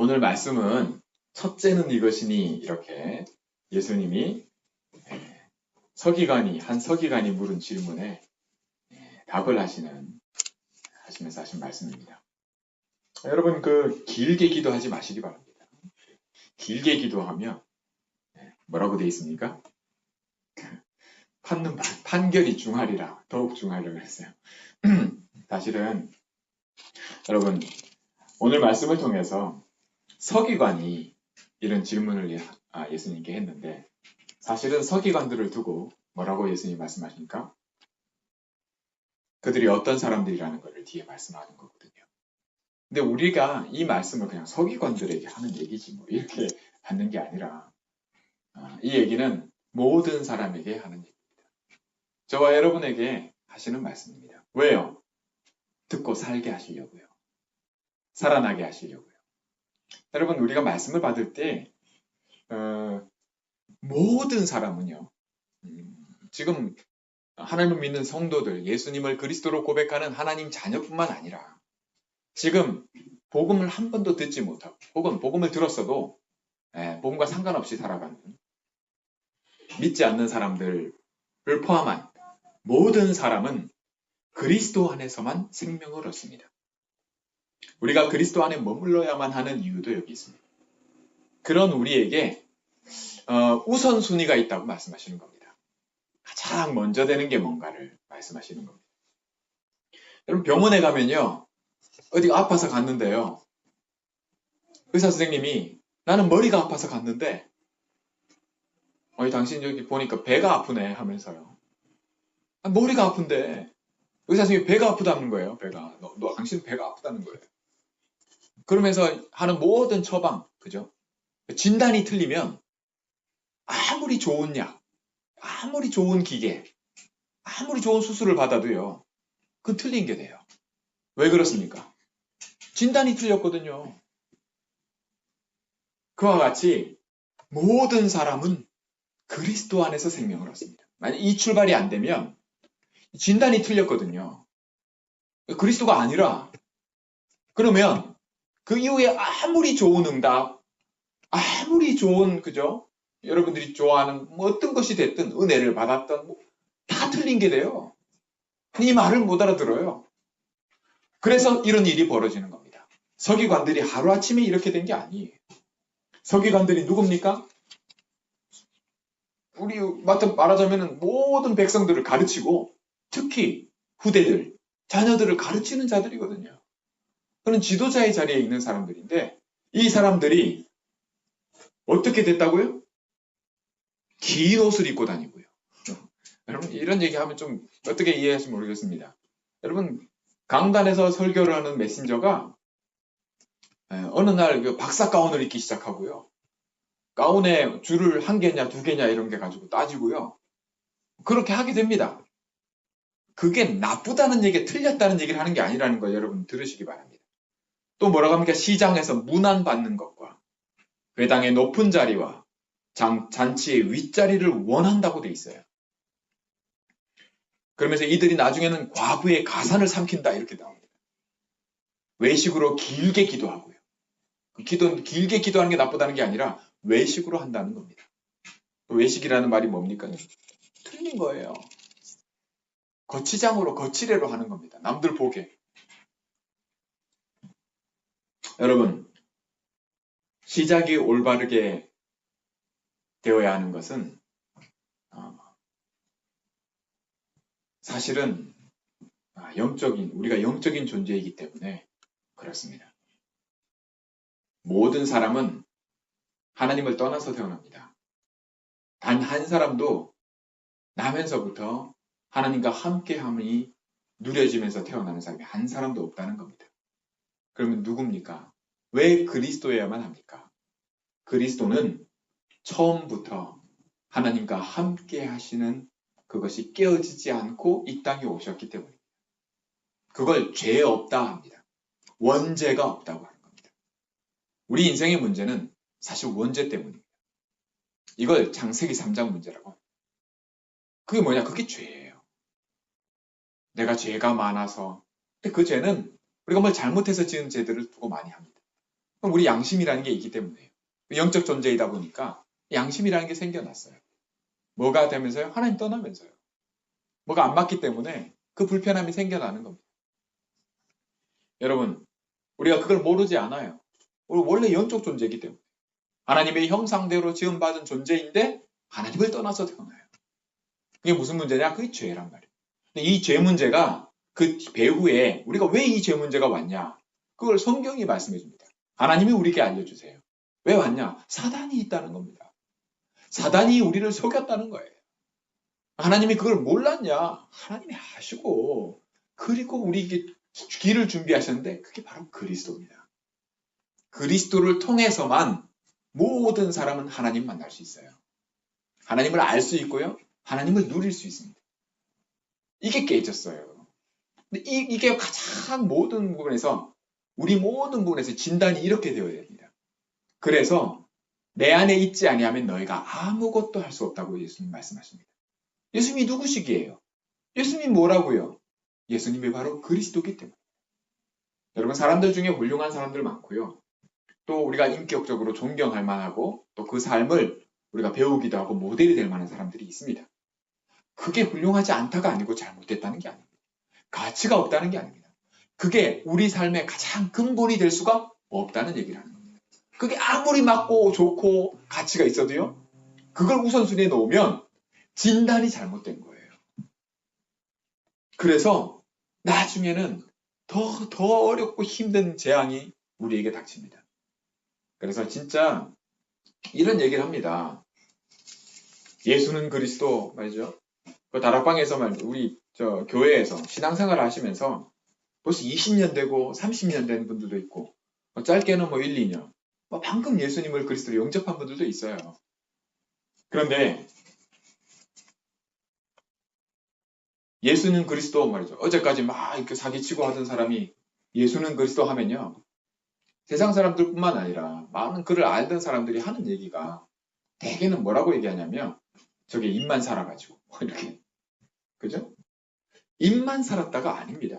오늘 말씀은 첫째는 이것이니 이렇게 예수님이 한 서기관이 물은 질문에 답을 하시면서 하신 말씀입니다. 여러분 길게 기도하지 마시기 바랍니다. 길게 기도하면 뭐라고 되어 있습니까? 판결이 중하리라, 더욱 중하리라 그랬어요. 사실은 여러분 오늘 말씀을 통해서 서기관이 이런 질문을 예수님께 했는데 사실은 서기관들을 두고 뭐라고 예수님이 말씀하십니까? 그들이 어떤 사람들이라는 것을 뒤에 말씀하는 거거든요. 근데 우리가 이 말씀을 그냥 서기관들에게 하는 얘기지 뭐 이렇게 받는 게 아니라 이 얘기는 모든 사람에게 하는 얘기입니다. 저와 여러분에게 하시는 말씀입니다. 왜요? 듣고 살게 하시려고요. 살아나게 하시려고요. 여러분 우리가 말씀을 받을 때 모든 사람은요. 지금 하나님을 믿는 성도들, 예수님을 그리스도로 고백하는 하나님 자녀뿐만 아니라 지금 복음을 한 번도 듣지 못하고 혹은 복음을 들었어도 복음과 상관없이 살아가는 믿지 않는 사람들을 포함한 모든 사람은 그리스도 안에서만 생명을 얻습니다. 우리가 그리스도 안에 머물러야만 하는 이유도 여기 있습니다. 그런 우리에게 우선순위가 있다고 말씀하시는 겁니다. 가장 먼저 되는 게 뭔가를 말씀하시는 겁니다. 여러분 병원에 가면요. 어디가 아파서 갔는데요. 의사 선생님이 나는 머리가 아파서 갔는데 당신 여기 보니까 배가 아프네 하면서요. 머리가 아픈데 의사 선생님이 배가 아프다는 거예요. 배가. 당신 배가 아프다는 거예요. 그러면서 하는 모든 처방, 그죠? 진단이 틀리면 아무리 좋은 약, 아무리 좋은 기계, 아무리 좋은 수술을 받아도요. 그건 틀린 게 돼요. 왜 그렇습니까? 진단이 틀렸거든요. 그와 같이 모든 사람은 그리스도 안에서 생명을 얻습니다. 만약 이 출발이 안 되면 진단이 틀렸거든요. 그리스도가 아니라 그러면 그 이후에 아무리 좋은 응답, 아무리 좋은 그죠? 여러분들이 좋아하는 어떤 것이 됐든 은혜를 받았던 다 틀린 게 돼요. 이 말을 못 알아들어요. 그래서 이런 일이 벌어지는 겁니다. 서기관들이 하루아침에 이렇게 된 게 아니에요. 서기관들이 누굽니까? 우리 말하자면 모든 백성들을 가르치고 특히 후대들, 자녀들을 가르치는 자들이거든요. 그런 지도자의 자리에 있는 사람들인데 이 사람들이 어떻게 됐다고요? 긴 옷을 입고 다니고요. 여러분 이런 얘기하면 좀 어떻게 이해하실지 모르겠습니다. 여러분 강단에서 설교를 하는 메신저가 어느 날 박사 가운을 입기 시작하고요. 가운에 줄을 한 개냐 두 개냐 이런 게 가지고 따지고요. 그렇게 하게 됩니다. 그게 나쁘다는 얘기, 틀렸다는 얘기를 하는 게 아니라는 거 여러분 들으시기 바랍니다. 또 뭐라고 합니까? 시장에서 문안받는 것과 회당의 높은 자리와 잔치의 윗자리를 원한다고 돼 있어요. 그러면서 이들이 나중에는 과부의 가산을 삼킨다 이렇게 나옵니다. 외식으로 길게 기도하고요. 길게 기도하는 게 나쁘다는 게 아니라 외식으로 한다는 겁니다. 외식이라는 말이 뭡니까? 틀린 거예요. 거치례로 하는 겁니다. 남들 보게. 여러분, 시작이 올바르게 되어야 하는 것은 사실은 우리가 영적인 존재이기 때문에 그렇습니다. 모든 사람은 하나님을 떠나서 태어납니다. 단 한 사람도 나면서부터 하나님과 함께함이 누려지면서 태어나는 사람이 한 사람도 없다는 겁니다. 그러면 누굽니까? 왜 그리스도여야만 합니까? 그리스도는 처음부터 하나님과 함께 하시는 그것이 깨어지지 않고 이 땅에 오셨기 때문입니다. 그걸 죄 없다 합니다. 원죄가 없다고 하는 겁니다. 우리 인생의 문제는 사실 원죄 때문입니다. 이걸 창세기 3장 문제라고 합니다. 그게 뭐냐? 그게 죄예요. 내가 죄가 많아서. 근데 그 죄는 우리가 뭘 잘못해서 지은 죄들을 두고 많이 합니다. 그럼 우리 양심이라는 게 있기 때문에요. 영적 존재이다 보니까 양심이라는 게 생겨났어요. 뭐가 되면서요? 하나님 떠나면서요. 뭐가 안 맞기 때문에 그 불편함이 생겨나는 겁니다. 여러분, 우리가 그걸 모르지 않아요. 우리 원래 영적 존재이기 때문에. 하나님의 형상대로 지음받은 존재인데 하나님을 떠나서 태어나요. 그게 무슨 문제냐? 그게 죄란 말이에요. 근데 이 죄 문제가 그 배후에 우리가 왜 이 죄 문제가 왔냐? 그걸 성경이 말씀해 줍니다. 하나님이 우리에게 알려주세요. 왜 왔냐? 사단이 있다는 겁니다. 사단이 우리를 속였다는 거예요. 하나님이 그걸 몰랐냐? 하나님이 아시고 그리고 우리에게 길을 준비하셨는데 그게 바로 그리스도입니다. 그리스도를 통해서만 모든 사람은 하나님 만날 수 있어요. 하나님을 알 수 있고요. 하나님을 누릴 수 있습니다. 이게 깨졌어요. 근데 이게 가장 모든 부분에서 우리 모든 부분에서 진단이 이렇게 되어야 됩니다. 그래서 내 안에 있지 아니하면 너희가 아무것도 할 수 없다고 예수님 말씀하십니다. 예수님이 누구시기에요? 예수님이 뭐라고요? 예수님이 바로 그리스도이기 때문에. 여러분 사람들 중에 훌륭한 사람들 많고요. 또 우리가 인격적으로 존경할 만하고 또 그 삶을 우리가 배우기도 하고 모델이 될 만한 사람들이 있습니다. 그게 훌륭하지 않다가 아니고 잘못됐다는 게 아닙니다. 가치가 없다는 게 아닙니다. 그게 우리 삶의 가장 근본이 될 수가 없다는 얘기를 하는 겁니다. 그게 아무리 맞고 좋고 가치가 있어도요. 그걸 우선순위에 놓으면 진단이 잘못된 거예요. 그래서 나중에는 더 어렵고 힘든 재앙이 우리에게 닥칩니다. 그래서 진짜 이런 얘기를 합니다. 예수는 그리스도 말이죠. 그 다락방에서 말이죠. 우리 교회에서 신앙생활을 하시면서 벌써 20년 되고 30년 된 분들도 있고 짧게는 1, 2년 방금 예수님을 그리스도로 영접한 분들도 있어요. 그런데 예수는 그리스도 말이죠. 어제까지 막 이렇게 사기치고 하던 사람이 예수는 그리스도 하면요. 세상 사람들뿐만 아니라 많은 그를 알던 사람들이 하는 얘기가 대개는 뭐라고 얘기하냐면 저게 입만 살아가지고 이렇게 그죠? 입만 살았다가 아닙니다.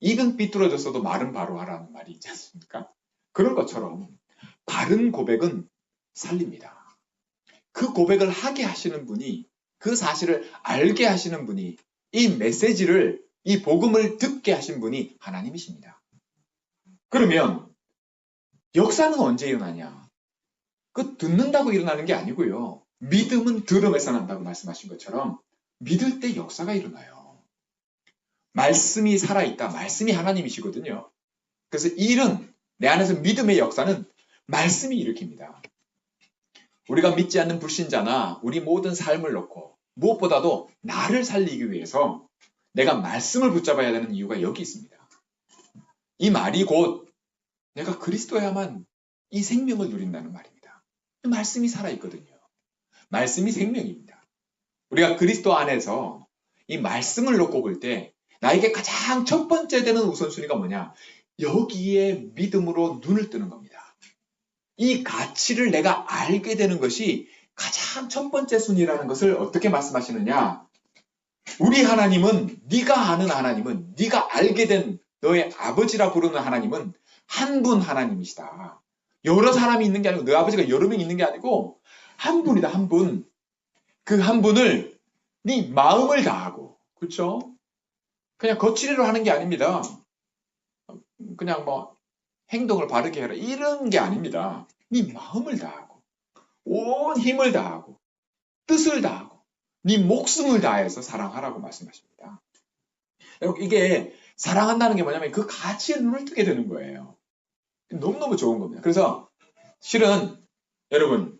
입은 삐뚤어졌어도 말은 바로 하라는 말이 있지 않습니까? 그런 것처럼 바른 고백은 살립니다. 그 고백을 하게 하시는 분이 그 사실을 알게 하시는 분이 이 메시지를 이 복음을 듣게 하신 분이 하나님이십니다. 그러면 역사는 언제 일어나냐? 그 듣는다고 일어나는 게 아니고요. 믿음은 들음에서 난다고 말씀하신 것처럼 믿을 때 역사가 일어나요. 말씀이 살아있다. 말씀이 하나님이시거든요. 그래서 일은 내 안에서 믿음의 역사는 말씀이 일으킵니다. 우리가 믿지 않는 불신자나 우리 모든 삶을 놓고 무엇보다도 나를 살리기 위해서 내가 말씀을 붙잡아야 되는 이유가 여기 있습니다. 이 말이 곧 내가 그리스도야만 이 생명을 누린다는 말입니다. 말씀이 살아있거든요. 말씀이 생명입니다. 우리가 그리스도 안에서 이 말씀을 놓고 볼 때 나에게 가장 첫 번째 되는 우선순위가 뭐냐? 여기에 믿음으로 눈을 뜨는 겁니다. 이 가치를 내가 알게 되는 것이 가장 첫 번째 순위라는 것을 어떻게 말씀하시느냐? 우리 하나님은 네가 아는 하나님은 네가 알게 된 너의 아버지라 부르는 하나님은 한 분 하나님이시다. 여러 사람이 있는 게 아니고 너 아버지가 여러 명 있는 게 아니고 한 분이다. 한 분. 그 한 분을 네 마음을 다하고 그렇죠? 그냥 거칠이로 하는 게 아닙니다. 그냥 행동을 바르게 해라 이런 게 아닙니다. 네 마음을 다하고 온 힘을 다하고 뜻을 다하고 네 목숨을 다해서 사랑하라고 말씀하십니다. 여러분 이게 사랑한다는 게 뭐냐면 그 가치에 눈을 뜨게 되는 거예요. 너무너무 좋은 겁니다. 그래서 실은 여러분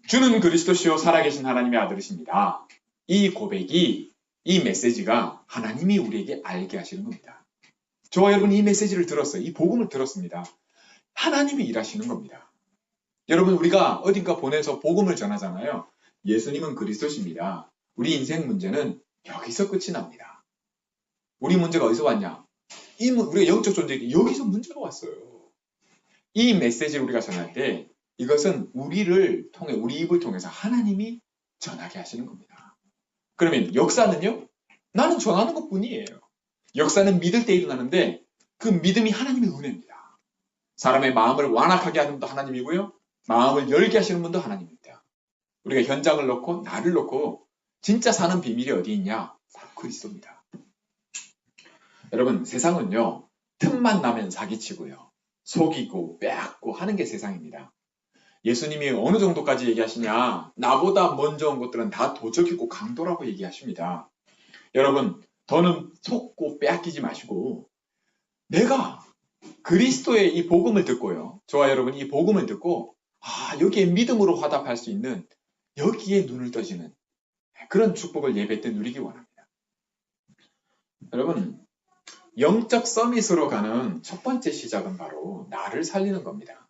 주는 그리스도시요 살아계신 하나님의 아들이십니다. 이 고백이 이 메시지가 하나님이 우리에게 알게 하시는 겁니다. 저와 여러분이 이 메시지를 들었어요. 이 복음을 들었습니다. 하나님이 일하시는 겁니다. 여러분 우리가 어딘가 보내서 복음을 전하잖아요. 예수님은 그리스도십니다. 우리 인생 문제는 여기서 끝이 납니다. 우리 문제가 어디서 왔냐? 우리가 영적 존재이기 여기서 문제가 왔어요. 이 메시지를 우리가 전할 때 이것은 우리를 통해 우리 입을 통해서 하나님이 전하게 하시는 겁니다. 그러면 역사는요? 나는 전하는 것뿐이에요. 역사는 믿을 때 일어나는데 그 믿음이 하나님의 은혜입니다. 사람의 마음을 완악하게 하는 분도 하나님이고요. 마음을 열게 하시는 분도 하나님입니다. 우리가 현장을 놓고 나를 놓고 진짜 사는 비밀이 어디 있냐? 바로 그리스도입니다. 여러분, 세상은요. 틈만 나면 사기치고요. 속이고 빼앗고 하는 게 세상입니다. 예수님이 어느 정도까지 얘기하시냐? 나보다 먼저 온 것들은 다 도적이고 강도라고 얘기하십니다. 여러분, 더는 속고 빼앗기지 마시고 내가 그리스도의 이 복음을 듣고요. 저와 여러분 이 복음을 듣고 여기에 믿음으로 화답할 수 있는 여기에 눈을 떠지는 그런 축복을 예배 때 누리기 원합니다. 여러분, 영적 서밋으로 가는 첫 번째 시작은 바로 나를 살리는 겁니다.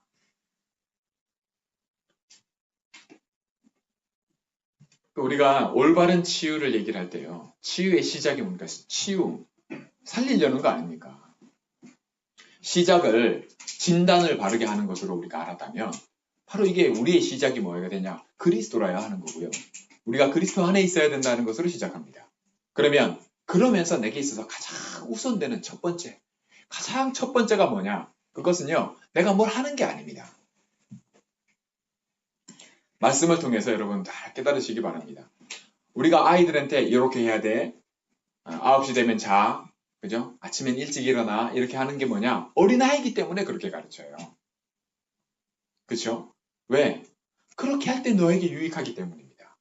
우리가 올바른 치유를 얘기를 할 때요. 치유의 시작이 뭡니까? 치유, 살리려는 거 아닙니까? 시작을 진단을 바르게 하는 것으로 우리가 알았다면 바로 이게 우리의 시작이 뭐가 되냐? 그리스도라야 하는 거고요. 우리가 그리스도 안에 있어야 된다는 것으로 시작합니다. 그러면서 내게 있어서 가장 우선되는 가장 첫 번째가 뭐냐? 그것은요. 내가 뭘 하는 게 아닙니다. 말씀을 통해서 여러분 잘 깨달으시기 바랍니다. 우리가 아이들한테 이렇게 해야 돼. 9시 되면 자. 그죠? 아침엔 일찍 일어나. 이렇게 하는 게 뭐냐? 어린아이기 때문에 그렇게 가르쳐요. 그렇죠? 왜? 그렇게 할 때 너에게 유익하기 때문입니다.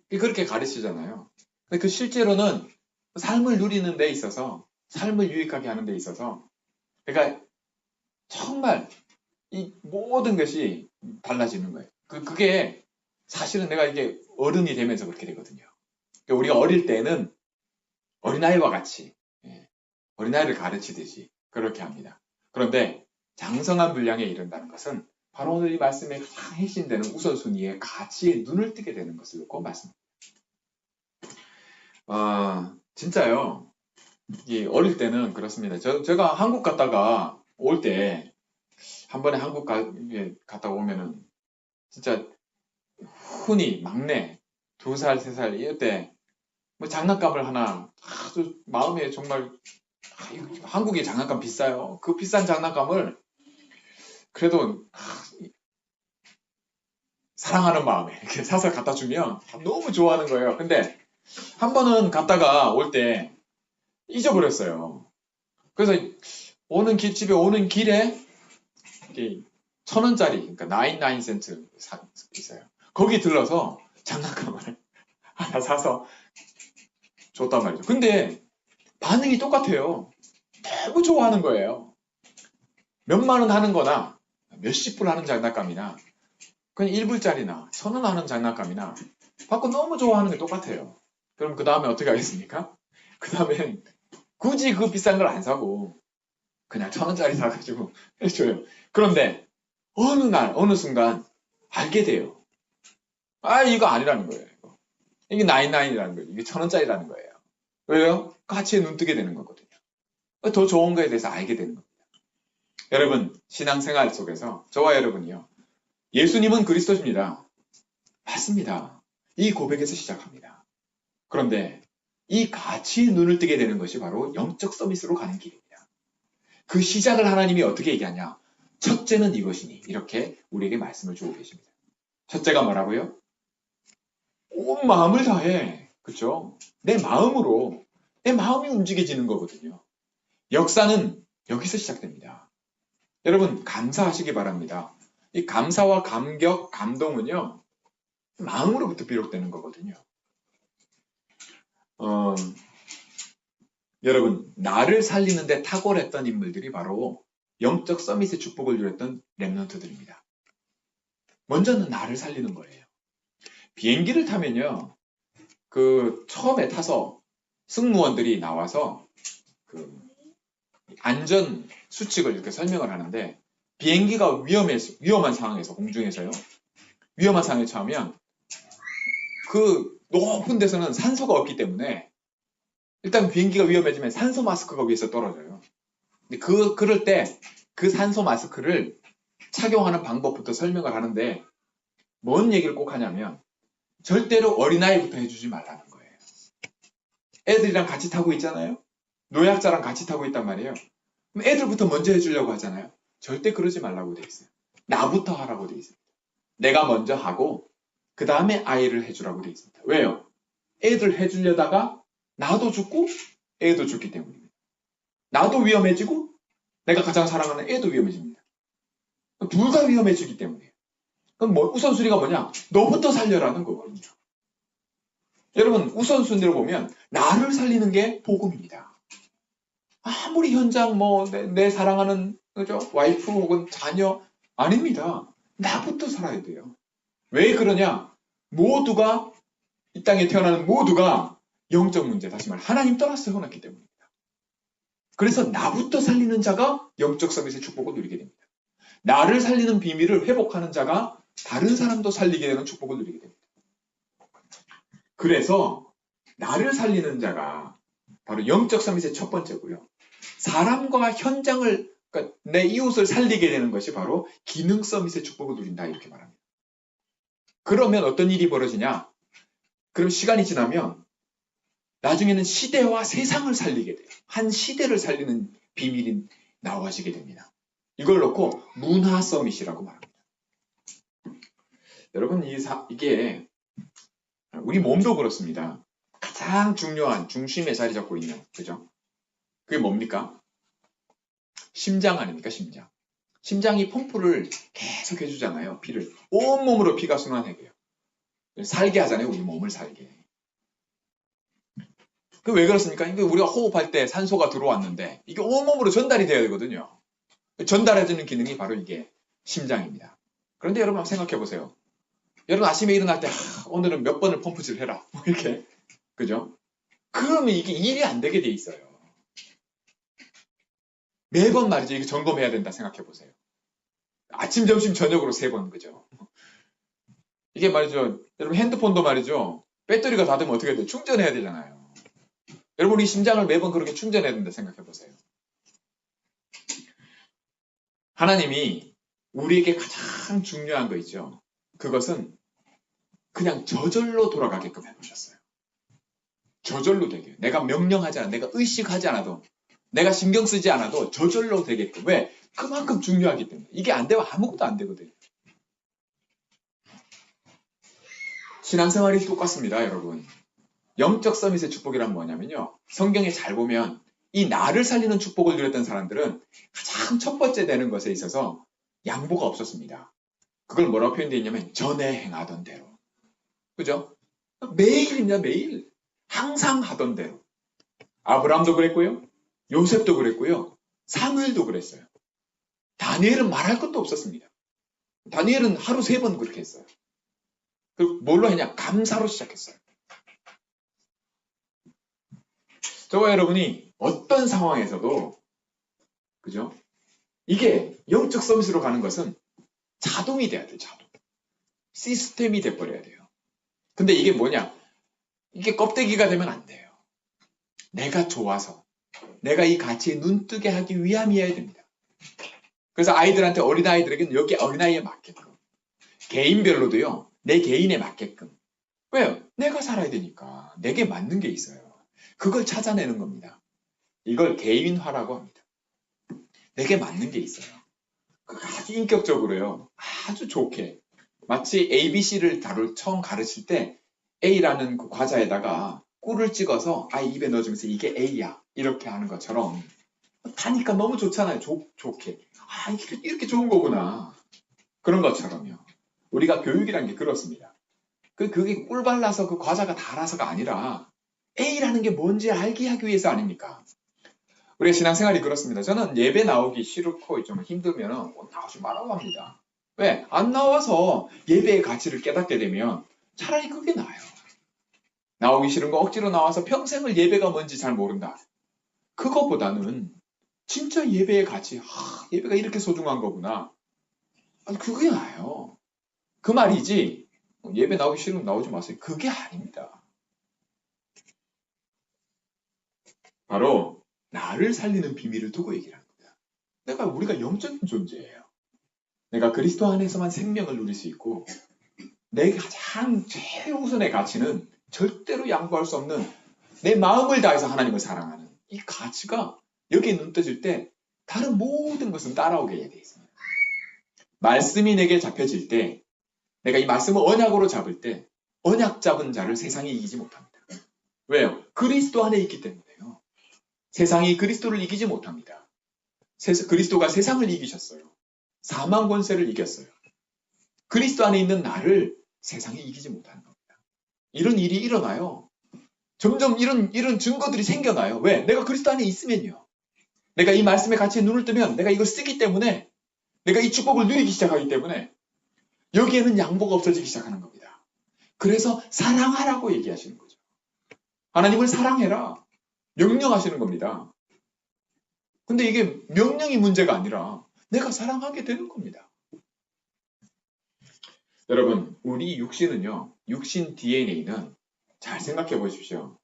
그렇게 가르치잖아요. 근데 그 실제로는 삶을 누리는 데 있어서 삶을 유익하게 하는 데 있어서 그러니까 정말 이 모든 것이 달라지는 거예요. 그게 사실은 내가 이게 어른이 되면서 그렇게 되거든요. 그러니까 우리가 어릴 때는 어린아이와 같이 어린아이를 가르치듯이 그렇게 합니다. 그런데 장성한 분량에 이른다는 것은 바로 오늘 이 말씀의 가장 핵심되는 우선순위의 가치에 눈을 뜨게 되는 것을 놓고 말씀합니다. 진짜요. 어릴 때는 그렇습니다. 제가 한국 갔다가 올 때 한 번에 한국 갔다 오면은 진짜 흔히 막내 2살, 3살 이럴 때 뭐 장난감을 하나 아주 마음에 정말 한국에 장난감 비싸요. 그 비싼 장난감을 그래도 사랑하는 마음에 이렇게 사서 갖다 주면 너무 좋아하는 거예요. 근데 한 번은 갔다가 올 때 잊어버렸어요. 그래서 집에 오는 길에 1,000원짜리, 그러니까 99센트 있어요. 거기 들러서 장난감을 하나 사서 줬단 말이죠. 근데 반응이 똑같아요. 너무 좋아하는 거예요. 몇만 원 하는 거나 몇십 불 하는 장난감이나 그냥 1불짜리나 1,000원 하는 장난감이나 받고 너무 좋아하는 게 똑같아요. 그럼 그 다음에 어떻게 하겠습니까? 그 다음엔 굳이 그 비싼 걸 안 사고 그냥 1,000원짜리 사가지고 해줘요. 그런데 어느 날 어느 순간 알게 돼요. 이거 아니라는 거예요. 이게 99이라는 거예요. 이게 1,000원짜리라는 거예요. 왜요? 가치에 눈 뜨게 되는 거거든요. 더 좋은 거에 대해서 알게 되는 겁니다. 여러분, 신앙생활 속에서 저와 여러분이요. 예수님은 그리스도십니다. 맞습니다. 이 고백에서 시작합니다. 그런데 이 가치에 눈을 뜨게 되는 것이 바로 영적 서밋으로 가는 길입니다. 그 시작을 하나님이 어떻게 얘기하냐? 첫째는 이것이니 이렇게 우리에게 말씀을 주고 계십니다. 첫째가 뭐라고요? 온 마음을 다해. 그렇죠? 내 마음으로 내 마음이 움직여지는 거거든요. 역사는 여기서 시작됩니다. 여러분 감사하시기 바랍니다. 이 감사와 감격, 감동은요. 마음으로부터 비롯되는 거거든요. 여러분 나를 살리는데 탁월했던 인물들이 바로 영적 서밋의 축복을 누렸던 렘넌트들입니다. 먼저는 나를 살리는 거예요. 비행기를 타면요. 처음에 타서 승무원들이 나와서 안전 수칙을 이렇게 설명을 하는데 비행기가 위험한 상황에서 공중에서요. 위험한 상황에 처하면 그 높은 데서는 산소가 없기 때문에 일단 비행기가 위험해지면 산소 마스크가 위에서 떨어져요. 근데 그럴 때 그 산소 마스크를 착용하는 방법부터 설명을 하는데 뭔 얘기를 꼭 하냐면 절대로 어린아이부터 해주지 말라는 거예요. 애들이랑 같이 타고 있잖아요. 노약자랑 같이 타고 있단 말이에요. 그럼 애들부터 먼저 해주려고 하잖아요. 절대 그러지 말라고 돼 있어요. 나부터 하라고 돼 있습니다. 내가 먼저 하고 그 다음에 아이를 해주라고 돼 있습니다. 왜요? 애들 해주려다가 나도 죽고 애도 죽기 때문입니다. 나도 위험해지고 내가 가장 사랑하는 애도 위험해집니다. 둘 다 위험해지기 때문이에요. 그럼 우선순위가 뭐냐? 너부터 살려라는 거거든요. 여러분, 우선순위로 보면 나를 살리는 게 복음입니다. 아무리 현장 내 사랑하는 그죠? 와이프 혹은 자녀 아닙니다. 나부터 살아야 돼요. 왜 그러냐? 모두가 이 땅에 태어나는 모두가 영적 문제, 다시 말해 하나님 떠나서 태어났기 때문입니다. 그래서 나부터 살리는 자가 영적 서밋의 축복을 누리게 됩니다. 나를 살리는 비밀을 회복하는 자가 다른 사람도 살리게 되는 축복을 누리게 됩니다. 그래서 나를 살리는 자가 바로 영적 서밋의 첫 번째고요. 사람과 현장을, 그러니까 내 이웃을 살리게 되는 것이 바로 기능 서밋의 축복을 누린다 이렇게 말합니다. 그러면 어떤 일이 벌어지냐? 그럼 시간이 지나면 나중에는 시대와 세상을 살리게 돼요. 한 시대를 살리는 비밀이 나와지게 됩니다. 이걸 놓고 문화 서밋이라고 말합니다. 여러분, 이게 우리 몸도 그렇습니다. 가장 중요한 중심에 자리 잡고 있는, 그죠? 그게 뭡니까? 심장 아닙니까? 심장. 심장이 펌프를 계속 해주잖아요. 피를. 온몸으로 피가 순환해요. 살게 하잖아요. 우리 몸을 살게. 그 왜 그렇습니까? 이게 우리가 호흡할 때 산소가 들어왔는데 이게 온몸으로 전달이 돼야 되거든요. 전달해주는 기능이 바로 이게 심장입니다. 그런데 여러분 한번 생각해 보세요. 여러분 아침에 일어날 때 오늘은 몇 번을 펌프질 해라. 이렇게. 그죠? 그러면 이게 일이 안 되게 돼 있어요. 매번 말이죠. 이거 점검해야 된다 생각해 보세요. 아침, 점심, 저녁으로 3번. 그죠? 이게 말이죠. 여러분 핸드폰도 말이죠. 배터리가 다 되면 어떻게 돼요? 충전해야 되잖아요. 여러분 이 심장을 매번 그렇게 충전해야 된다 생각해 보세요. 하나님이 우리에게 가장 중요한 거 있죠. 그것은 그냥 저절로 돌아가게끔 해놓으셨어요. 저절로 되게. 내가 명령하지 않아도, 내가 의식하지 않아도, 내가 신경 쓰지 않아도 저절로 되게끔. 왜? 그만큼 중요하기 때문에. 이게 안 되면 아무것도 안 되거든요. 신앙생활이 똑같습니다, 여러분. 영적 서밋의 축복이란 뭐냐면요. 성경에 잘 보면 이 나를 살리는 축복을 누렸던 사람들은 가장 첫 번째 되는 것에 있어서 양보가 없었습니다. 그걸 뭐라고 표현되어 있냐면 전에 행하던 대로. 그죠? 매일입니다, 매일. 항상 하던 대로. 아브라함도 그랬고요. 요셉도 그랬고요. 사무엘도 그랬어요. 다니엘은 말할 것도 없었습니다. 다니엘은 하루 3번 그렇게 했어요. 그리고 뭘로 했냐? 감사로 시작했어요. 저와 여러분이 어떤 상황에서도, 그죠? 이게 영적 서밋으로 가는 것은 자동이 돼야 돼요, 자동. 시스템이 돼버려야 돼요. 근데 이게 뭐냐? 이게 껍데기가 되면 안 돼요. 내가 좋아서, 내가 이 가치에 눈뜨게 하기 위함이어야 됩니다. 그래서 아이들한테, 어린아이들에게는 여기 어린아이에 맞게끔. 개인별로도요, 내 개인에 맞게끔. 왜요? 내가 살아야 되니까. 내게 맞는 게 있어요. 그걸 찾아내는 겁니다. 이걸 개인화라고 합니다. 내게 맞는 게 있어요. 아주 인격적으로요. 아주 좋게. 마치 ABC를 처음 가르칠 때 A라는 그 과자에다가 꿀을 찍어서 아이 입에 넣어주면서 이게 A야. 이렇게 하는 것처럼 타니까 너무 좋잖아요. 좋게. 아, 이렇게 좋은 거구나. 그런 것처럼요. 우리가 교육이란 게 그렇습니다. 그게 꿀 발라서 그 과자가 달아서가 아니라 A라는 게 뭔지 알게 하기 위해서 아닙니까? 우리의 신앙생활이 그렇습니다. 저는 예배 나오기 싫고 좀 힘들면 나오지 말라고 합니다. 왜? 안 나와서 예배의 가치를 깨닫게 되면 차라리 그게 나아요. 나오기 싫은 거 억지로 나와서 평생을 예배가 뭔지 잘 모른다. 그거보다는 진짜 예배의 가치, 예배가 이렇게 소중한 거구나. 그게 나아요. 그 말이지 예배 나오기 싫으면 나오지 마세요. 그게 아닙니다. 바로 나를 살리는 비밀을 두고 얘기를 합니다. 우리가 영적인 존재예요. 내가 그리스도 안에서만 생명을 누릴 수 있고 내 가장 최우선의 가치는 절대로 양보할 수 없는 내 마음을 다해서 하나님을 사랑하는 이 가치가 여기에 눈 떠질 때 다른 모든 것은 따라오게 되어 있습니다. 말씀이 내게 잡혀질 때, 내가 이 말씀을 언약으로 잡을 때 언약 잡은 자를 세상이 이기지 못합니다. 왜요? 그리스도 안에 있기 때문에요. 세상이 그리스도를 이기지 못합니다. 그리스도가 세상을 이기셨어요. 사망 권세를 이겼어요. 그리스도 안에 있는 나를 세상이 이기지 못하는 겁니다. 이런 일이 일어나요. 점점 이런 증거들이 생겨나요. 왜? 내가 그리스도 안에 있으면요. 내가 이 말씀의 가치에 눈을 뜨면 내가 이걸 쓰기 때문에, 내가 이 축복을 누리기 시작하기 때문에 여기에는 양보가 없어지기 시작하는 겁니다. 그래서 사랑하라고 얘기하시는 거죠. 하나님을 사랑해라. 명령하시는 겁니다. 근데 이게 명령이 문제가 아니라 내가 사랑하게 되는 겁니다. 여러분, 우리 육신은요, 육신 DNA는 잘 생각해 보십시오.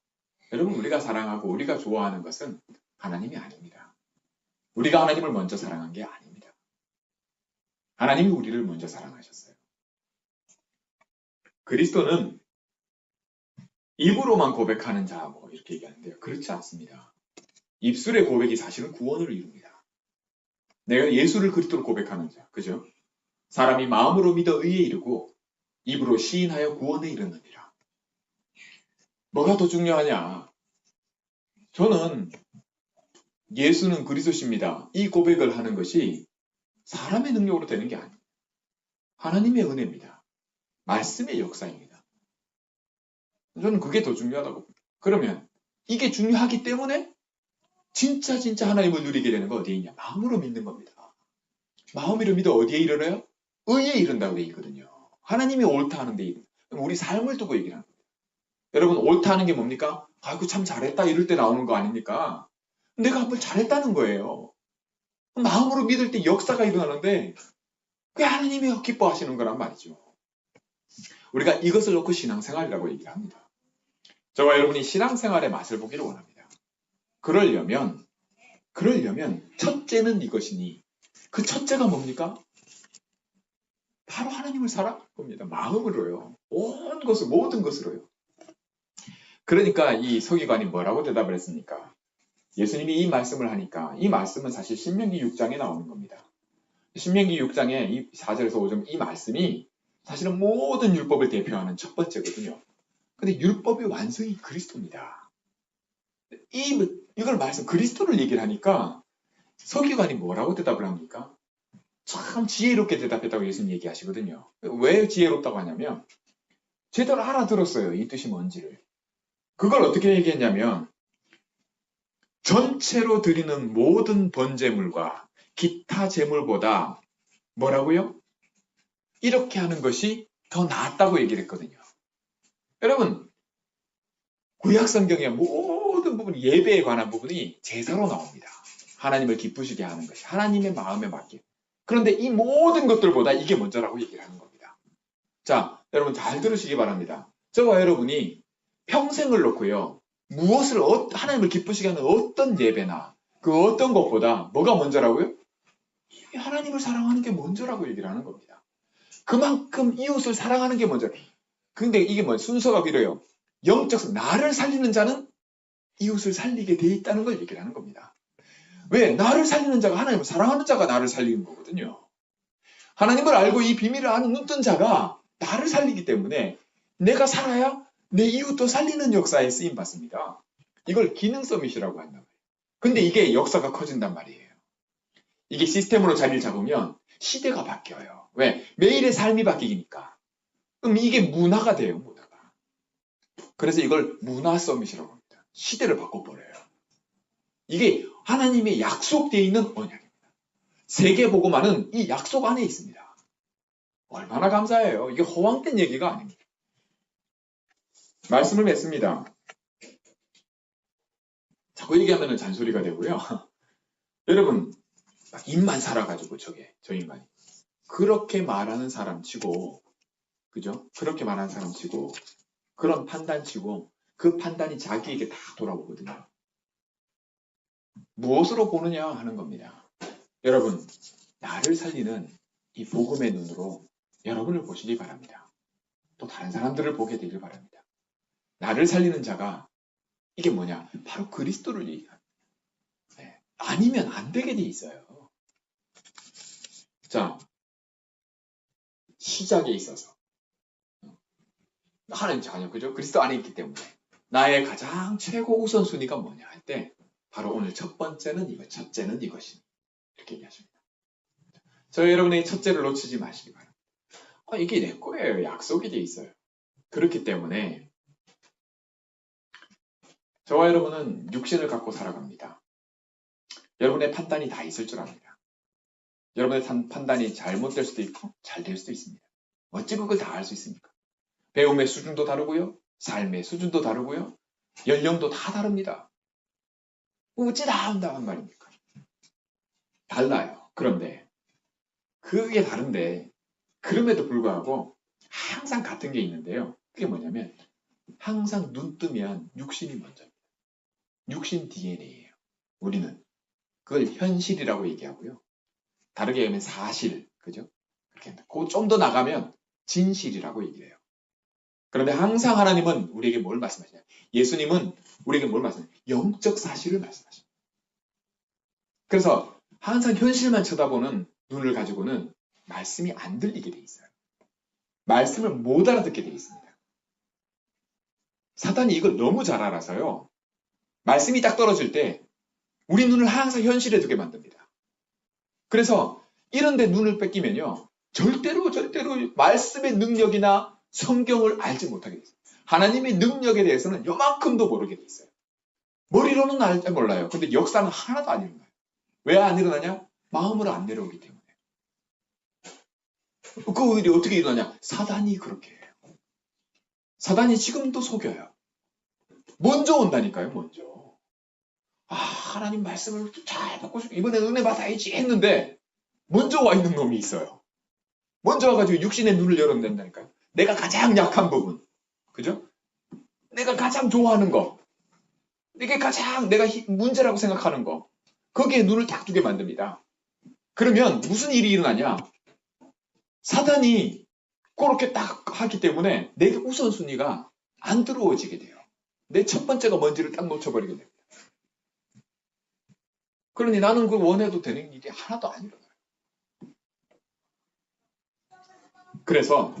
여러분, 우리가 사랑하고 우리가 좋아하는 것은 하나님이 아닙니다. 우리가 하나님을 먼저 사랑한 게 아닙니다. 하나님이 우리를 먼저 사랑하셨어요. 그리스도는 입으로만 고백하는 자, 이렇게 얘기하는데요. 그렇지 않습니다. 입술의 고백이 사실은 구원을 이룹니다. 내가 예수를 그리스도로 고백하는 자, 그죠? 사람이 마음으로 믿어 의에 이르고 입으로 시인하여 구원에 이르느니라. 뭐가 더 중요하냐? 저는 예수는 그리스도십니다. 이 고백을 하는 것이 사람의 능력으로 되는 게 아닙니다. 하나님의 은혜입니다. 말씀의 역사입니다. 저는 그게 더 중요하다고 봅니다. 그러면 이게 중요하기 때문에 진짜 하나님을 누리게 되는 거 어디에 있냐? 마음으로 믿는 겁니다. 마음으로 믿어 어디에 이르러요? 의에 이른다고 되어 있거든요. 하나님이 옳다 하는 데 이른다. 우리 삶을 두고 얘기를 하는 겁니다. 여러분, 옳다 하는 게 뭡니까? 아이고 참 잘했다 이럴 때 나오는 거 아닙니까? 내가 한번 잘했다는 거예요. 마음으로 믿을 때 역사가 일어나는데 그게 하나님이 기뻐하시는 거란 말이죠. 우리가 이것을 놓고 신앙생활이라고 얘기를 합니다. 저와 여러분이 신앙생활의 맛을 보기를 원합니다. 그러려면 첫째는 이것이니, 그 첫째가 뭡니까? 바로 하나님을 사랑하는 겁니다. 마음으로요. 모든 것으로요. 그러니까 이 서기관이 뭐라고 대답을 했습니까? 예수님이 이 말씀을 하니까, 이 말씀은 사실 신명기 6장에 나오는 겁니다. 신명기 6장의 이 4절에서 5절 이 말씀이 사실은 모든 율법을 대표하는 첫 번째거든요. 근데 율법의 완성이 그리스도입니다. 이걸 그리스도를 얘기를 하니까 서기관이 뭐라고 대답을 합니까? 참 지혜롭게 대답했다고 예수님 얘기하시거든요. 왜 지혜롭다고 하냐면 제대로 알아들었어요. 이 뜻이 뭔지를. 그걸 어떻게 얘기했냐면 전체로 드리는 모든 번제물과 기타 제물보다 뭐라고요? 이렇게 하는 것이 더 낫다고 얘기를 했거든요. 여러분, 구약 성경의 모든 부분, 예배에 관한 부분이 제사로 나옵니다. 하나님을 기쁘시게 하는 것이, 하나님의 마음에 맞게. 그런데 이 모든 것들보다 이게 먼저라고 얘기를 하는 겁니다. 자, 여러분 잘 들으시기 바랍니다. 저와 여러분이 평생을 놓고요, 무엇을 하나님을 기쁘시게 하는 어떤 예배나 그 어떤 것보다 뭐가 먼저라고요? 하나님을 사랑하는 게 먼저라고 얘기를 하는 겁니다. 그만큼 이웃을 사랑하는 게 먼저. 근데 이게 순서가 이래요. 영적 나를 살리는 자는 이웃을 살리게 돼 있다는 걸 얘기를 하는 겁니다. 왜? 나를 살리는 자가 하나님을 사랑하는 자가 나를 살리는 거거든요. 하나님을 알고 이 비밀을 아는 눈뜬 자가 나를 살리기 때문에 내가 살아야 내 이웃도 살리는 역사에 쓰임 받습니다. 이걸 기능 서밋이라고 한단 말이에요. 근데 이게 역사가 커진단 말이에요. 이게 시스템으로 자리를 잡으면 시대가 바뀌어요. 왜? 매일의 삶이 바뀌니까. 그럼 이게 문화가 돼요, 문화가. 그래서 이걸 문화 서밋이라고 합니다. 시대를 바꿔버려요. 이게 하나님의 약속되어 있는 언약입니다. 세계복음화는 이 약속 안에 있습니다. 얼마나 감사해요. 이게 허황된 얘기가 아닙니다. 말씀을 맺습니다. 자꾸 얘기하면 잔소리가 되고요. 여러분, 입만 살아가지고 저 인간이 그렇게 말하는 사람 치고, 그죠? 그렇게 말하는 사람 치고, 그런 판단 치고, 그 판단이 자기에게 다 돌아오거든요. 무엇으로 보느냐 하는 겁니다. 여러분, 나를 살리는 이 복음의 눈으로 여러분을 보시기 바랍니다. 또 다른 사람들을 보게 되길 바랍니다. 나를 살리는 자가 이게 뭐냐? 바로 그리스도를 얘기합니다. 네. 아니면 안 되게 돼 있어요. 자, 시작에 있어서 하나님 자녀, 그죠? 그리스도 안에 있기 때문에 나의 가장 최고 우선순위가 뭐냐 할 때 바로 오늘 첫 번째는 이것, 첫째는 이것이 이렇게 얘기하십니다. 저 여러분의 첫째를 놓치지 마시기 바랍니다. 이게 내 거예요. 약속이 돼 있어요. 그렇기 때문에 저와 여러분은 육신을 갖고 살아갑니다. 여러분의 판단이 다 있을 줄 압니다. 여러분의 판단이 잘못될 수도 있고 잘 될 수도 있습니다. 어찌 그걸 다 할 수 있습니까? 배움의 수준도 다르고요. 삶의 수준도 다르고요. 연령도 다 다릅니다. 어찌 다 한다고 한 말입니까? 달라요. 그런데 그게 다른데 그럼에도 불구하고 항상 같은 게 있는데요. 그게 뭐냐면 항상 눈 뜨면 육신이 먼저입니다. 육신 DNA예요. 우리는 그걸 현실이라고 얘기하고요. 다르게 얘기하면 사실, 그죠? 그렇게 좀 더 나가면 진실이라고 얘기해요. 그런데 항상 하나님은 우리에게 뭘 말씀하시냐? 예수님은 우리에게 뭘 말씀하시냐? 영적 사실을 말씀하십니다. 그래서 항상 현실만 쳐다보는 눈을 가지고는 말씀이 안 들리게 돼 있어요. 말씀을 못 알아듣게 돼 있습니다. 사탄이 이걸 너무 잘 알아서요. 말씀이 딱 떨어질 때 우리 눈을 항상 현실에 두게 만듭니다. 그래서 이런 데 눈을 뺏기면요. 절대로 말씀의 능력이나 성경을 알지 못하게 돼요. 하나님의 능력에 대해서는 요만큼도 모르게 돼 있어요. 머리로는 알지 몰라요. 근데 역사는 하나도 안 일어나요. 왜 안 일어나냐? 마음으로 안 내려오기 때문에. 그 일이 어떻게 일어나냐? 사단이 그렇게 해요. 사단이 지금도 속여요. 먼저 온다니까요, 먼저. 하나님 말씀을 잘 받고 싶고 이번에 은혜 받아야지 했는데 먼저 와 있는 놈이 있어요. 먼저 와가지고 육신의 눈을 열어낸다니까요. 내가 가장 약한 부분. 그죠? 내가 가장 좋아하는 거. 이게 가장 내가 문제라고 생각하는 거. 거기에 눈을 딱 두게 만듭니다. 그러면 무슨 일이 일어나냐? 사단이 그렇게 딱 하기 때문에 내 우선순위가 안 들어오지게 돼요. 내 첫 번째가 뭔지를 딱 놓쳐버리게 됩니다. 그러니 나는 그걸 원해도 되는 일이 하나도 안 일어나요. 그래서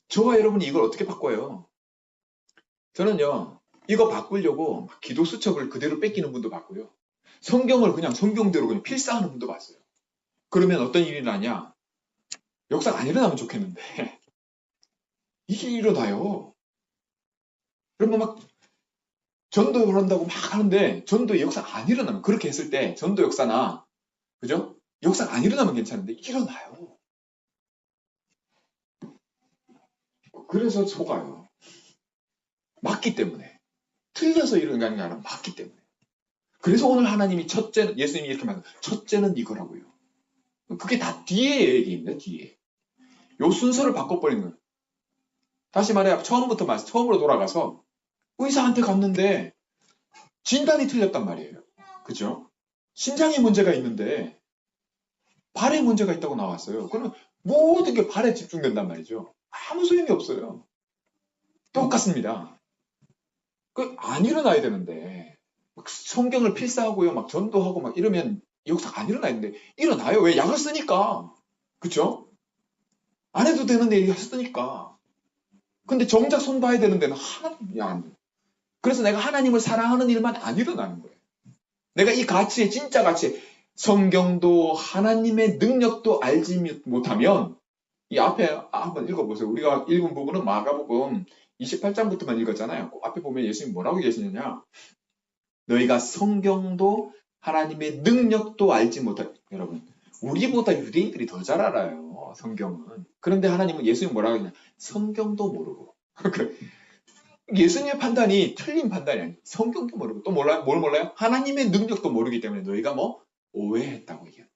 저와 여러분이 이걸 어떻게 바꿔요? 저는요, 이거 바꾸려고 기도 수첩을 그대로 뺏기는 분도 봤고요. 성경을 그냥 성경대로 그냥 필사하는 분도 봤어요. 그러면 어떤 일이 나냐? 역사가 안 일어나면 좋겠는데 이게 일어나요. 그러면 막 전도를 한다고 막 하는데 전도의 역사가 안 일어나면 그렇게 했을 때 전도 역사나 그죠? 역사가 안 일어나면 괜찮은데 일어나요. 그래서 속아요. 맞기 때문에. 틀려서 일어나는 게 아니라 맞기 때문에. 그래서 오늘 하나님이 예수님이 이렇게 말해요. 첫째는 이거라고요. 그게 다 뒤에 얘기입니다. 뒤에. 요 순서를 바꿔버리는 거예요. 다시 말해 처음으로 돌아가서 의사한테 갔는데 진단이 틀렸단 말이에요. 그죠? 심장에 문제가 있는데 발에 문제가 있다고 나왔어요. 그러면 모든 게 발에 집중된단 말이죠. 아무 소용이 없어요. 똑같습니다. 안 일어나야 되는데 성경을 필사하고요, 막 전도하고 막 이러면 역사가 안 일어나야 되는데 일어나요. 왜? 약을 쓰니까. 그쵸? 안 해도 되는 일이 쓰니까. 근데 정작 손 봐야 되는 데는 하나도 안 돼. 그래서 내가 하나님을 사랑하는 일만 안 일어나는 거예요. 내가 이 가치에 진짜 가치 성경도 하나님의 능력도 알지 못하면 이 앞에 한번 읽어보세요. 우리가 읽은 부분은 마가복음 28장부터만 읽었잖아요. 그 앞에 보면 예수님이 뭐라고 계시느냐. 너희가 성경도 하나님의 능력도 알지 못할 여러분 우리보다 유대인들이 더 잘 알아요. 성경은. 그런데 하나님은 예수님이 뭐라고 했냐. 성경도 모르고 예수님의 판단이 틀린 판단이 아니에요. 성경도 모르고 또 몰라요? 뭘 몰라요? 하나님의 능력도 모르기 때문에 너희가 오해했다고 얘기해요.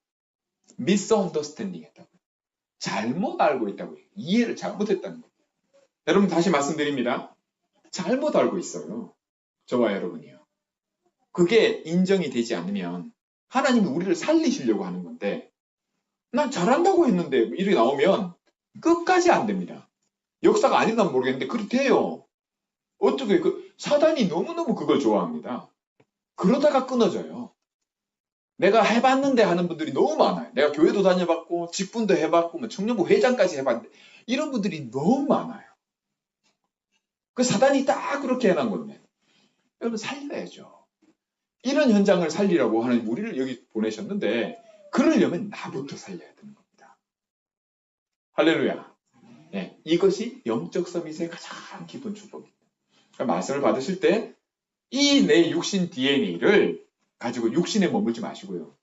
misunderstanding 했다고. 잘못 알고 있다고 해요. 이해를 잘못했다는 거예요. 여러분 다시 말씀드립니다. 잘못 알고 있어요. 저와 여러분이요. 그게 인정이 되지 않으면 하나님이 우리를 살리시려고 하는 건데 난 잘한다고 했는데 이렇게 나오면 끝까지 안 됩니다. 역사가 아니라면 모르겠는데 그렇게 돼요. 어떻게 사단이 너무너무 그걸 좋아합니다. 그러다가 끊어져요. 내가 해봤는데 하는 분들이 너무 많아요. 내가 교회도 다녀봤고 직분도 해봤고 뭐 청년부 회장까지 해봤는데 이런 분들이 너무 많아요. 그 사단이 딱 그렇게 해놓은 겁니다. 여러분 살려야죠. 이런 현장을 살리라고 하나님 우리를 여기 보내셨는데 그러려면 나부터 살려야 되는 겁니다. 할렐루야. 네, 이것이 영적 서밋의 가장 기본 축복입니다. 그러니까 말씀을 받으실 때 이 내 육신 DNA를 가지고 육신에 머물지 마시고요.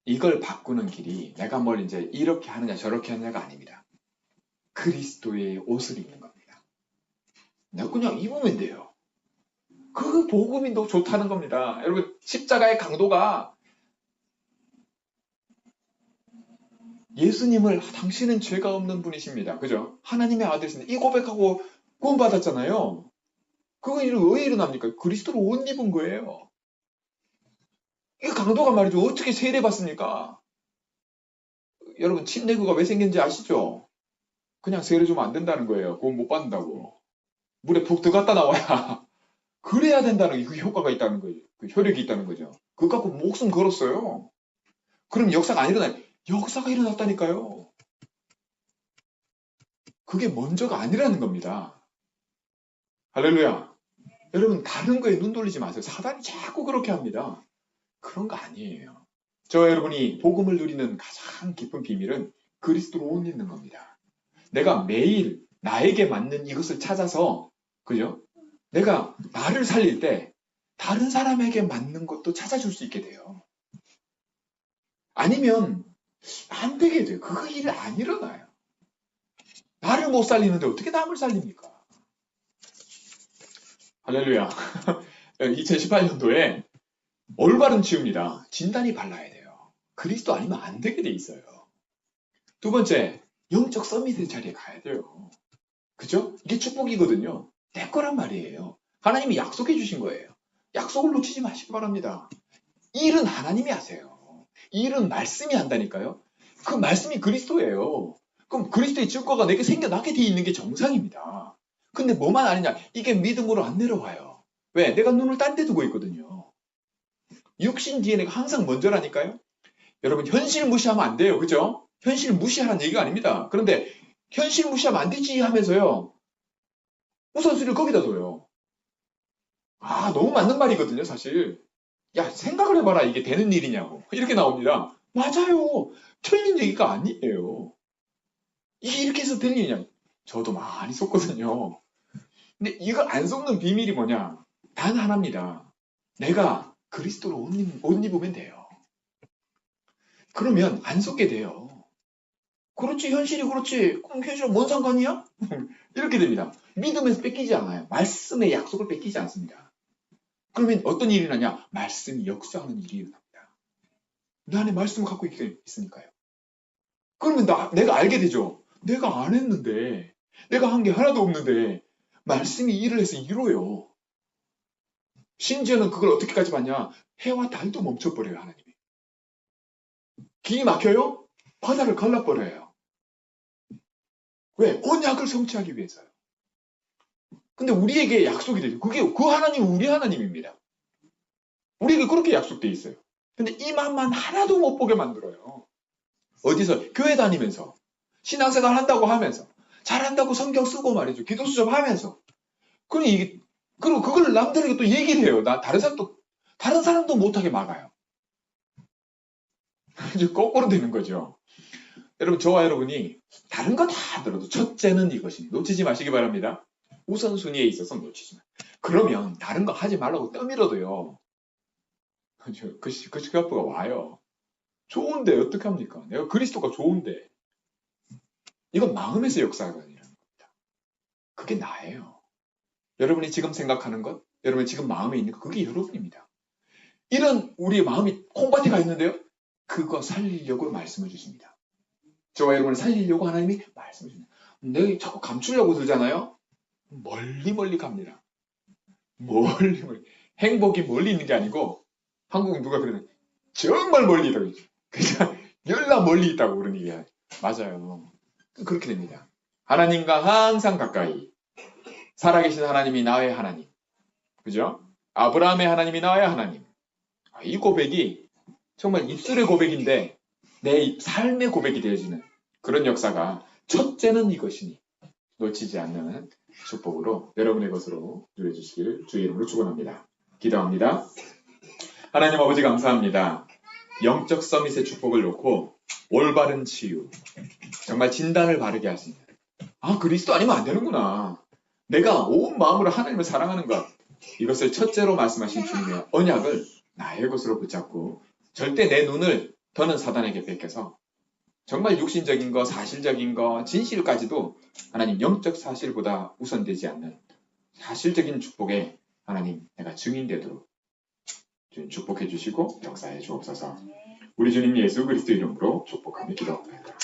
이걸 바꾸는 길이 내가 뭘 이제 이렇게 하느냐 저렇게 하느냐가 아닙니다. 그리스도의 옷을 입는 겁니다. 내가 그냥 입으면 돼요. 그 복음이 더 좋다는 겁니다. 여러분 십자가의 강도가 예수님을 당신은 죄가 없는 분이십니다. 그죠? 하나님의 아들이신데 이 고백하고 구원받았잖아요. 그거 왜 일어납니까? 그리스도로 옷 입은 거예요. 이 강도가 말이죠. 어떻게 세례받습니까? 여러분 침례구가 왜 생긴지 아시죠? 그냥 세례 주면 안 된다는 거예요. 구원 못 받는다고. 물에 푹 들어갔다 나와야 그래야 된다는 그 효과가 있다는 거예요. 그 효력이 있다는 거죠. 그거 갖고 목숨 걸었어요. 그럼 역사가 안 일어나요. 역사가 일어났다니까요. 그게 먼저가 아니라는 겁니다. 할렐루야. 여러분 다른 거에 눈 돌리지 마세요. 사단이 자꾸 그렇게 합니다. 그런 거 아니에요. 저 여러분이 복음을 누리는 가장 깊은 비밀은 그리스도로 옷 입는 겁니다. 내가 매일 나에게 맞는 이것을 찾아서 그죠? 내가 나를 살릴 때 다른 사람에게 맞는 것도 찾아줄 수 있게 돼요. 아니면 안 되게 돼요. 그거 일 안 일어나요. 나를 못 살리는데 어떻게 남을 살립니까? 할렐루야. 2018년도에 올바른 치유입니다. 진단이 발라야 돼요. 그리스도 아니면 안 되게 돼 있어요. 두 번째, 영적 서밋의 자리에 가야 돼요. 그죠? 이게 축복이거든요. 내 거란 말이에요. 하나님이 약속해 주신 거예요. 약속을 놓치지 마시기 바랍니다. 일은 하나님이 하세요. 일은 말씀이 한다니까요. 그 말씀이 그리스도예요. 그럼 그리스도의 증거가 내게 생겨나게 돼 있는 게 정상입니다. 근데 뭐만 아니냐? 이게 믿음으로 안 내려와요. 왜? 내가 눈을 딴 데 두고 있거든요. 육신 DNA가 항상 먼저라니까요. 여러분 현실 무시하면 안 돼요. 그죠? 현실 무시하라는 얘기가 아닙니다. 그런데 현실 무시하면 안 되지 하면서요. 우선순위를 거기다 둬요. 아, 너무 맞는 말이거든요, 사실. 야, 생각을 해봐라. 이게 되는 일이냐고. 이렇게 나옵니다. 맞아요. 틀린 얘기가 아니에요. 이게 이렇게 해서 되는 일이냐. 저도 많이 속거든요. 근데 이걸 안 속는 비밀이 뭐냐? 단 하나입니다. 내가 그리스도로 옷 입으면 돼요. 그러면 안 속게 돼요. 그렇지, 현실이 그렇지. 그럼 현실은 뭔 상관이야? 이렇게 됩니다. 믿음에서 뺏기지 않아요. 말씀의 약속을 뺏기지 않습니다. 그러면 어떤 일이 나냐? 말씀이 역사하는 일이 일어납니다. 내 안에 말씀을 갖고 있으니까요. 그러면 내가 알게 되죠. 내가 안 했는데, 내가 한 게 하나도 없는데, 말씀이 일을 해서 이뤄요. 심지어는 그걸 어떻게까지 봤냐? 해와 달도 멈춰버려요, 하나님이. 길이 막혀요? 바다를 갈라버려요. 왜? 언약을 성취하기 위해서요. 근데 우리에게 약속이 되죠. 그 하나님은 우리 하나님입니다. 우리에게 그렇게 약속돼 있어요. 근데 이 맛만 하나도 못 보게 만들어요. 어디서? 교회 다니면서. 신앙생활 한다고 하면서. 잘한다고 성경 쓰고 말이죠. 기도 수첩 하면서. 그리고 그걸 남들에게 또 얘기를 해요. 다른 사람도 못하게 막아요. 이제 거꾸로 되는 거죠. 여러분, 저와 여러분이 다른 거 다 들어도 첫째는 이것이 놓치지 마시기 바랍니다. 우선순위에 있어서 놓치지 마. 그러면 다른 거 하지 말라고 떠밀어도요. 그 시각부가 와요. 좋은데 어떻게 합니까? 내가 그리스도가 좋은데. 이건 마음에서 역사가 아니라는 겁니다. 그게 나예요. 여러분이 지금 생각하는 것, 여러분이 지금 마음에 있는 것, 그게 여러분입니다. 이런 우리의 마음이 콩밭에 있는데요. 그거 살리려고 말씀을 주십니다. 저와 여러분을 살리려고 하나님이 말씀을 주십니다. 내가 자꾸 감추려고 들잖아요. 멀리 갑니다. 멀리. 행복이 멀리 있는 게 아니고 한국은 누가 그러는 정말 멀리 있다고 그러죠. 그냥 열나 멀리 있다고 그런 얘기야. 맞아요. 그렇게 됩니다. 하나님과 항상 가까이. 살아계신 하나님이 나의 하나님. 그죠? 아브라함의 하나님이 나의 하나님. 이 고백이 정말 입술의 고백인데 내 삶의 고백이 되어지는 그런 역사가 첫째는 이것이니 놓치지 않는 축복으로 여러분의 것으로 누려주시길 주의 이름으로 축원합니다. 기도합니다. 하나님 아버지 감사합니다. 영적 서밋의 축복을 놓고 올바른 치유, 정말 진단을 바르게 하시는 그리스도 아니면 안 되는구나. 내가 온 마음으로 하나님을 사랑하는 것, 이것을 첫째로 말씀하신 주님의 언약을 나의 것으로 붙잡고 절대 내 눈을 더는 사단에게 뺏겨서 정말 육신적인 거, 사실적인 거, 진실까지도 하나님 영적 사실보다 우선되지 않는 사실적인 축복에 하나님 내가 증인되도록 주님 축복해 주시고 역사해 주옵소서. 우리 주님 예수 그리스도 이름으로 축복하며 기도합니다.